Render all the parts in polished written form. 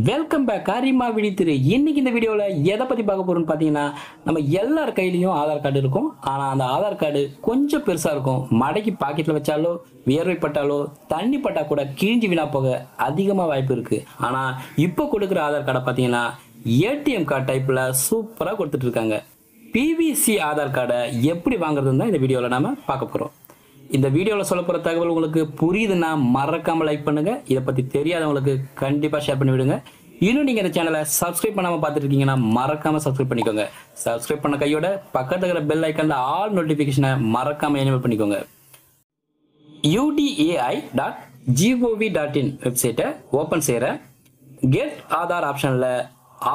Welcome back காரிமா விழித்திரு. இன்னைக்கு இந்த வீடியோவில் எதை பற்றி பார்க்க போகிறோம்னு பார்த்தீங்கன்னா, நம்ம எல்லார் கையிலையும் ஆதார் கார்டு இருக்கும். ஆனால் அந்த ஆதார் கார்டு கொஞ்சம் பெருசாக இருக்கும். மடக்கி பாக்கெட்டில் வச்சாலோ வியர்வைப்பட்டாலோ தண்ணி பட்டா கூட கிழிஞ்சு வீணா போக அதிகமாக வாய்ப்பு இருக்குது. ஆனால் இப்போ கொடுக்குற ஆதார் கார்டை பார்த்தீங்கன்னா ஏடிஎம் கார்டு டைப்பில் சூப்பராக கொடுத்துட்டு இருக்காங்க. பிவிசி ஆதார் கார்டை எப்படி வாங்குறதுன்னு தான் இந்த வீடியோவில் நாம் பார்க்க போகிறோம். இந்த வீடியோவில் சொல்ல போகிற தகவல் உங்களுக்கு புரியுதுன்னா மறக்காமல் லைக் பண்ணுங்கள். இதை பற்றி தெரியாதவங்களுக்கு கண்டிப்பாக ஷேர் பண்ணி விடுங்க. இன்னும் நீங்கள் இந்த சேனலை சப்ஸ்கிரைப் பண்ணாமல் பார்த்துட்டு இருக்கீங்கன்னா மறக்காமல் சப்ஸ்கிரைப் பண்ணிக்கோங்க. சப்ஸ்கிரைப் பண்ண கையோட பக்கத்தில் இருக்கிற பெல் ஐக்கனில் ஆல் நோட்டிஃபிகேஷனை மறக்காமல் எனேபிள் பண்ணிக்கோங்க. udai.gov.in வெப்சைட்டை ஓப்பன் செய்கிறேன். கெட் ஆதார் ஆப்ஷனில்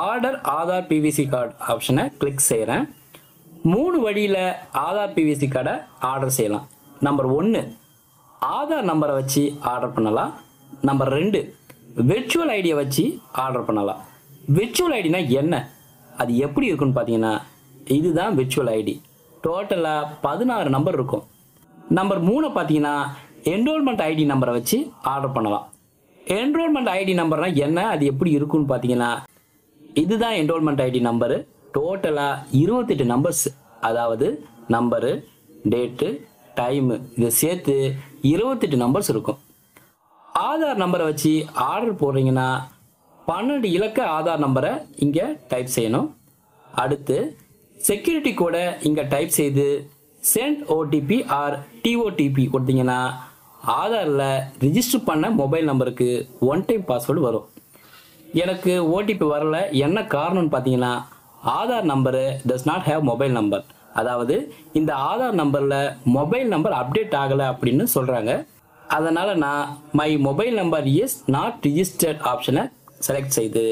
ஆர்டர் ஆதார் பிவிசி கார்டு ஆப்ஷனை கிளிக் செய்கிறேன். 3 வழியில் ஆதார் பிவிசி கார்டை ஆர்டர் செய்யலாம். நம்பர் 1, ஆதார் நம்பரை வச்சு ஆர்டர் பண்ணலாம். நம்பர் 2, விர்ச்சுவல் ஐடியை வச்சு ஆர்டர் பண்ணலாம். விர்ச்சுவல் ஐடினா என்ன, அது எப்படி இருக்குன்னு பார்த்தீங்கன்னா, இதுதான் விர்ச்சுவல் ஐடி. டோட்டலாக 16 நம்பர் இருக்கும். நம்பர் 3 பார்த்தீங்கன்னா என்ரோல்மெண்ட் ஐடி நம்பரை வச்சு ஆர்டர் பண்ணலாம். என்ரோல்மெண்ட் ஐடி நம்பர்னா என்ன, அது எப்படி இருக்குன்னு பார்த்தீங்கன்னா, இதுதான் என்ரோல்மெண்ட் ஐடி நம்பரு. டோட்டலாக 28 நம்பர்ஸ், அதாவது நம்பரு, டேட்டு, டைமு, இதை சேர்த்து 28 நம்பர்ஸ் இருக்கும். ஆதார் நம்பரை வச்சு ஆர்டர் போடுறீங்கன்னா 12 இலக்க ஆதார் நம்பரை இங்கே டைப் செய்யணும். அடுத்து செக்யூரிட்டி கோடை இங்கே டைப் செய்து சென்ட் ஓடிபி ஆர் டிஓடிபி கொடுத்தீங்கன்னா ஆதாரில் ரிஜிஸ்டர் பண்ண மொபைல் நம்பருக்கு 1 டைம் பாஸ்வேர்டு வரும். எனக்கு ஓடிபி வரல, என்ன காரணம்னு பார்த்தீங்கன்னா, Aadhaar number does not have mobile number, அதாவது இந்த ஆதார் நம்பரில் மொபைல் நம்பர் அப்டேட் ஆகலை அப்படின்னு சொல்கிறாங்க. அதனால் நான் my mobile number is not registered ஆப்ஷனை செலக்ட் செய்து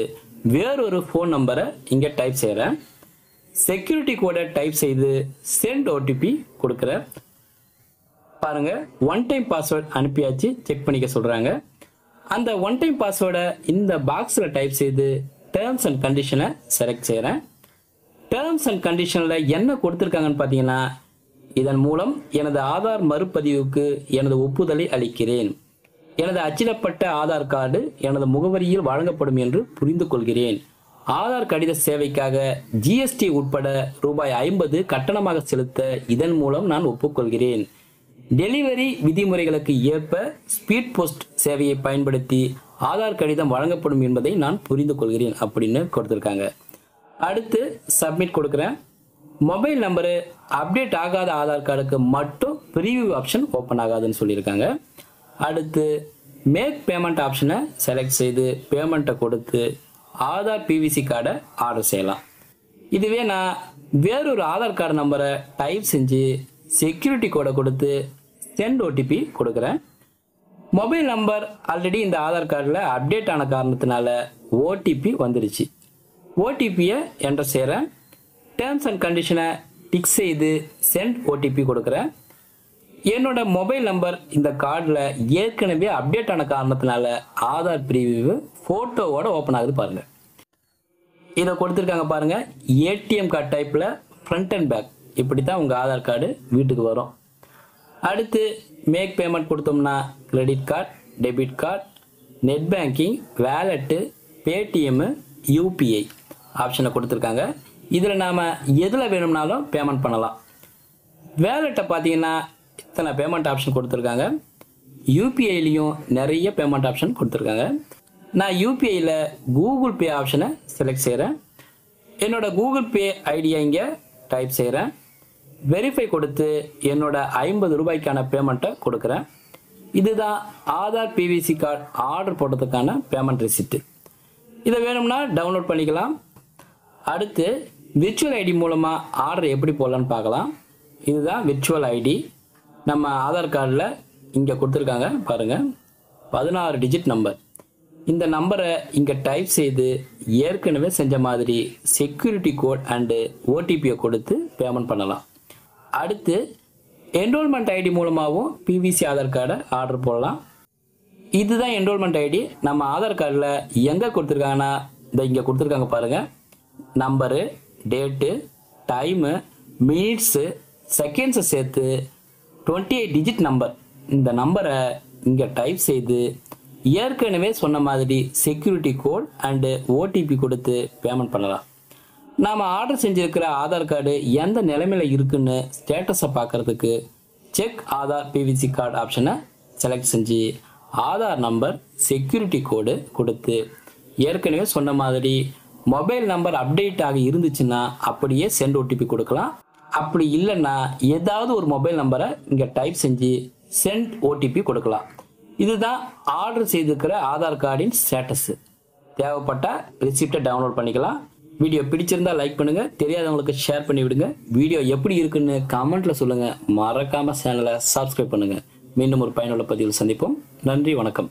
வேறொரு ஃபோன் நம்பரை இங்கே டைப் செய்கிறேன். செக்யூரிட்டி கோடை டைப் செய்து சென்ட் ஓடிபி கொடுக்குறேன். பாருங்கள், 1 டைம் பாஸ்வேர்டு அனுப்பியாச்சு, செக் பண்ணிக்க சொல்கிறாங்க. அந்த 1 டைம் பாஸ்வேர்டை இந்த பாக்ஸில் டைப் செய்து டேர்ம்ஸ் அண்ட் கண்டிஷனை செலக்ட் செய்கிறேன். டேர்ம்ஸ் அண்ட் கண்டிஷனில் என்ன கொடுத்துருக்காங்கன்னு பார்த்தீங்கன்னா, இதன் மூலம் எனது ஆதார் மறுபதிவுக்கு எனது ஒப்புதலை அளிக்கிறேன். எனது அச்சிடப்பட்ட ஆதார் கார்டு எனது முகவரியில் வழங்கப்படும் என்று புரிந்து கொள்கிறேன். ஆதார் கடித சேவைக்காக ஜிஎஸ்டி உட்பட ரூபாய் 50 கட்டணமாக செலுத்த இதன் மூலம் நான் ஒப்புக்கொள்கிறேன். டெலிவரி விதிமுறைகளுக்கு ஏற்ப ஸ்பீட் போஸ்ட் சேவையை பயன்படுத்தி ஆதார் கடிதம் வழங்கப்படும் என்பதை நான் புரிந்து கொள்கிறேன் அப்படின்னு கொடுத்துருக்காங்க. அடுத்து சப்மிட் கொடுக்குறேன். மொபைல் நம்பரு அப்டேட் ஆகாத ஆதார் கார்டுக்கு மட்டும் ப்ரீவியூ ஆப்ஷன் ஓப்பன் ஆகாதுன்னு சொல்லியிருக்காங்க. அடுத்து மேக் பேமெண்ட் ஆப்ஷனை செலக்ட் செய்து பேமெண்ட்டை கொடுத்து ஆதார் பிவிசி கார்டை ஆர்டர் செய்யலாம். இதுவே நான் வேறொரு ஆதார் கார்டு நம்பரை டைப் செஞ்சு செக்யூரிட்டி கோடை கொடுத்து சென்ட் ஓடிபி கொடுக்குறேன். மொபைல் நம்பர் ஆல்ரெடி இந்த ஆதார் கார்டில் அப்டேட் ஆன காரணத்தினால ஓடிபி வந்துடுச்சு. ஓடிபியை என்டர் செய்கிறேன். டேர்ம்ஸ் அண்ட் கண்டிஷனை டிக் செய்து சென்ட் ஓடிபி கொடுக்குறேன். என்னோட மொபைல் நம்பர் இந்த கார்டில் ஏற்கனவே அப்டேட் ஆன காரணத்தினால ஆதார் ப்ரீவியூ ஃபோட்டோவோட ஓப்பன் ஆகுது பாருங்கள். இதை கொடுத்துருக்காங்க பாருங்கள், ஏடிஎம் கார்டு டைப்பில் ஃப்ரண்ட் அண்ட் பேக், இப்படி தான் உங்கள் ஆதார் கார்டு வீட்டுக்கு வரும். அடுத்து மேக் பேமெண்ட் கொடுத்தோம்னா credit card, debit card, net banking, வேலெட்டு, Paytm, UPI ஆப்ஷனை கொடுத்துருக்காங்க. இதில் நாம் எதில் வேணும்னாலும் பேமெண்ட் பண்ணலாம். வேலெட்டை பார்த்தீங்கன்னா இத்தனை பேமெண்ட் ஆப்ஷன் கொடுத்துருக்காங்க. யூபிஐலையும் நிறைய பேமெண்ட் ஆப்ஷன் கொடுத்துருக்காங்க. நான் யூபிஐயில் கூகுள் பே ஆப்ஷனை செலக்ட் செய்கிறேன். என்னோட கூகுள் பே ஐடியை இங்கே டைப் செய்கிறேன். வெரிஃபை கொடுத்து என்னோட 50 ரூபாய்க்கான பேமெண்ட்டை கொடுக்குறேன். இதுதான் ஆதார் பிவிசி கார்டு ஆர்டர் போட்டதுக்கான பேமெண்ட் ரெசிப்ட். இதை வேணும்னா டவுன்லோட் பண்ணிக்கலாம். அடுத்து விர்ச்சுவல் ஐடி மூலமாக ஆர்டர் எப்படி போடலான்னு பார்க்கலாம். இதுதான் விர்ச்சுவல் ஐடி. நம்ம ஆதார் கார்டில் இங்கே கொடுத்துருக்காங்க பாருங்கள், 16 டிஜிட் நம்பர். இந்த நம்பரை இங்கே டைப் செய்து ஏற்கனவே செஞ்ச மாதிரி செக்யூரிட்டி கோட் அண்டு ஓடிபியை கொடுத்து பேமெண்ட் பண்ணலாம். அடுத்து என்ரோல்மெண்ட் ஐடி மூலமாகவும் பிவிசி ஆதார் கார்டை ஆர்டர் போடலாம். இதுதான் என்ரோல்மெண்ட் ஐடி. நம்ம ஆதார் கார்டில் எங்கே கொடுத்துருக்காங்கன்னா, இந்த இங்கே கொடுத்துருக்காங்க பாருங்கள், நம்பரு, டேட்டு, டைமு, மினிட்ஸு, செகண்ட்ஸை சேர்த்து 28 டிஜிட் நம்பர். இந்த நம்பரை இங்கே டைப் செய்து ஏற்கனவே சொன்ன மாதிரி செக்யூரிட்டி கோட் அண்டு ஓடிபி கொடுத்து பேமெண்ட் பண்ணலாம். நாம் ஆர்டர் செஞ்சுருக்கிற ஆதார் கார்டு எந்த நிலைமையில் இருக்குன்னு ஸ்டேட்டஸை பார்க்குறதுக்கு செக் ஆதார் பிவிசி கார்டு ஆப்ஷனை செலக்ட் செஞ்சு ஆதார் நம்பர் செக்யூரிட்டி கோடு கொடுத்து ஏற்கனவே சொன்ன மாதிரி மொபைல் நம்பர் அப்டேட் ஆகி இருந்துச்சுன்னா அப்படியே சென்ட் ஓடிபி கொடுக்கலாம். அப்படி இல்லைன்னா ஏதாவது ஒரு மொபைல் நம்பரை இங்கே டைப் செஞ்சு சென்ட் ஓடிபி கொடுக்கலாம். இதுதான் ஆர்டர் செய்திருக்கிற ஆதார் கார்டின் ஸ்டேட்டஸு. தேவைப்பட்ட ரிசிப்டை டவுன்லோட் பண்ணிக்கலாம். வீடியோ பிடிச்சிருந்தா லைக் பண்ணுங்கள், தெரியாதவங்களுக்கு ஷேர் பண்ணி விடுங்க. வீடியோ எப்படி இருக்குன்னு கமெண்ட்டில் சொல்லுங்கள். மறக்காமல் சேனலை சப்ஸ்கிரைப் பண்ணுங்கள். மீண்டும் ஒரு பயனுள்ள பதிவில் சந்திப்போம். நன்றி, வணக்கம்.